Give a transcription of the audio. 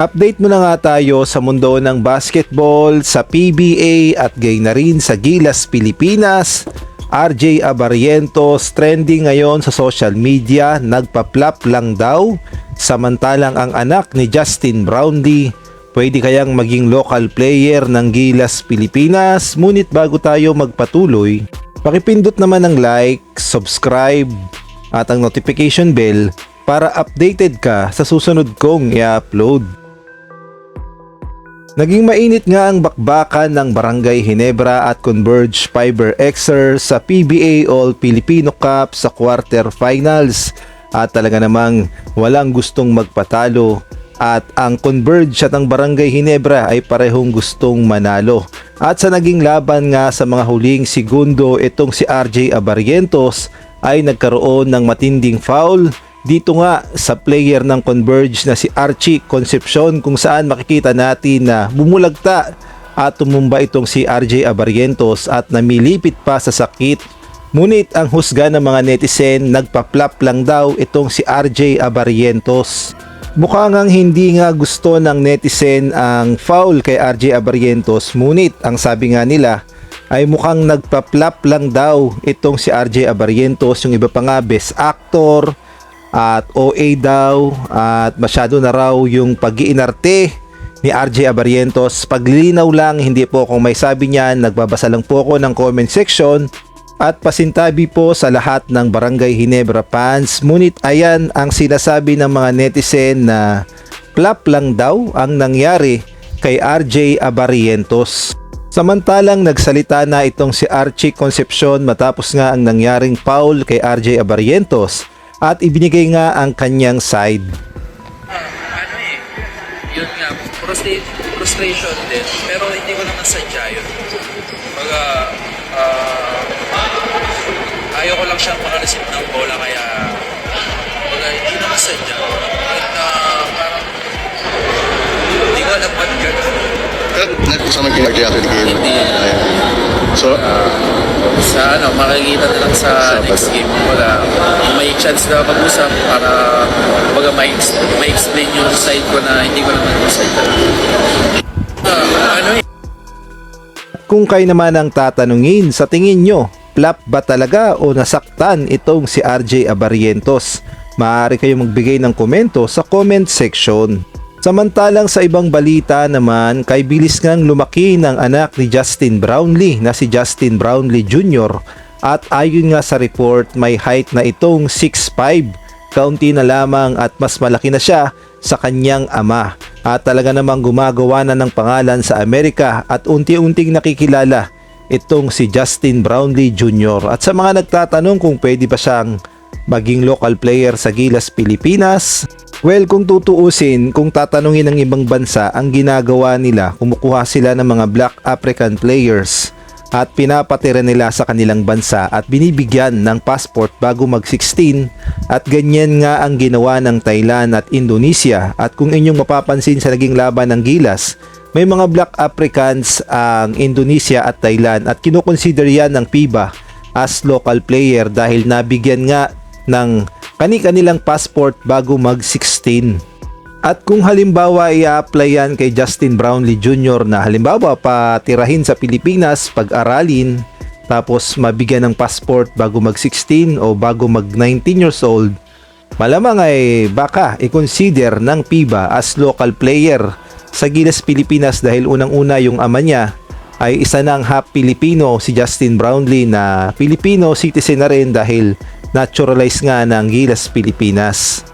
Update muna nga tayo sa mundo ng basketball, sa PBA at gayon na rin sa Gilas Pilipinas. RJ Abarrientos trending ngayon sa social media, nagpa-flop lang daw. Samantalang ang anak ni Justin Brownlee pwede kayang maging local player ng Gilas Pilipinas. Ngunit bago tayo magpatuloy, pakipindot naman ng like, subscribe at ang notification bell para updated ka sa susunod kong i-upload. Naging mainit nga ang bakbakan ng Barangay Ginebra at Converge Fiber Xer sa PBA All Filipino Cup sa quarterfinals, at talaga namang walang gustong magpatalo at ang Converge at ang Barangay Ginebra ay parehong gustong manalo. At sa naging laban nga sa mga huling segundo, itong si RJ Abarrientos ay nagkaroon ng matinding foul dito nga sa player ng Converge na si Archie Concepcion, kung saan makikita natin na bumulagta at tumumba itong si RJ Abarrientos at namilipit pa sa sakit. Ngunit ang husga ng mga netizen, nagpa-flop lang daw itong si RJ Abarrientos. Mukha ngang hindi nga gusto ng netizen ang foul kay RJ Abarrientos, ngunit ang sabi nga nila ay mukhang nagpa-flop lang daw itong si RJ Abarrientos. Yung iba pa nga best actor at OA daw, at masyado na raw yung pag-iinarte ni RJ Abarrientos. Paglilinaw lang, hindi po ako may sabi niyan, nagbabasa lang po ako ng comment section at pasintabi po sa lahat ng Barangay Ginebra fans. Ngunit ayan ang sinasabi ng mga netizen na flop lang daw ang nangyari kay RJ Abarrientos. Samantalang nagsalita na itong si Archie Concepcion matapos nga ang nangyaring foul kay RJ Abarrientos at ibinigay nga ang kanyang side. Yun nga, frustration din, pero hindi ko naman sadya yun. Baga, ayaw ko lang siyang makareceive ng bola, kaya baga, hindi naman sadya. Parang, hindi ko alam ba't gano'n. Sa nag-jacket game. So, Sa makikita na lang sa next game. Wala, may chance na mag-usap para baga ma-explain yung side ko na hindi ko naman sadya. Kung kayo naman ang tatanungin, sa tingin nyo, flop ba talaga o nasaktan itong si RJ Abarrientos? Maaari kayong magbigay ng komento sa comment section. Samantalang sa ibang balita naman, kay bilis ngang lumaki ng anak ni Justin Brownlee na si Justin Brownlee Jr. At ayon nga sa report, may height na itong 6'5", kaunti na lamang at mas malaki na siya sa kanyang ama. At talaga namang gumagawa na ng pangalan sa Amerika at unti-unting nakikilala itong si Justin Brownlee Jr. At sa mga nagtatanong kung pwede ba siyang maging local player sa Gilas Pilipinas, well, kung tutuusin, kung tatanungin ng ibang bansa, ang ginagawa nila, kumukuha sila ng mga Black African players at pinapatira nila sa kanilang bansa at binibigyan ng passport bago mag-16, at ganyan nga ang ginawa ng Thailand at Indonesia. At kung inyong mapapansin sa naging laban ng Gilas, may mga Black Africans ang Indonesia at Thailand at kinukonsider yan ng FIBA as local player dahil nabigyan nga ng kani-kanilang passport bago mag-16. At kung halimbawa i-apply yan kay Justin Brownlee Jr. na halimbawa patirahin sa Pilipinas, pag-aralin, tapos mabigyan ng passport bago mag-16 o bago mag-19 years old, malamang ay baka i-consider ng FIBA as local player sa Gilas Pilipinas dahil unang-una yung ama niya ay isa ng half Pilipino, si Justin Brownlee, na Filipino citizen na rin dahil naturalize nga ng Gilas Pilipinas.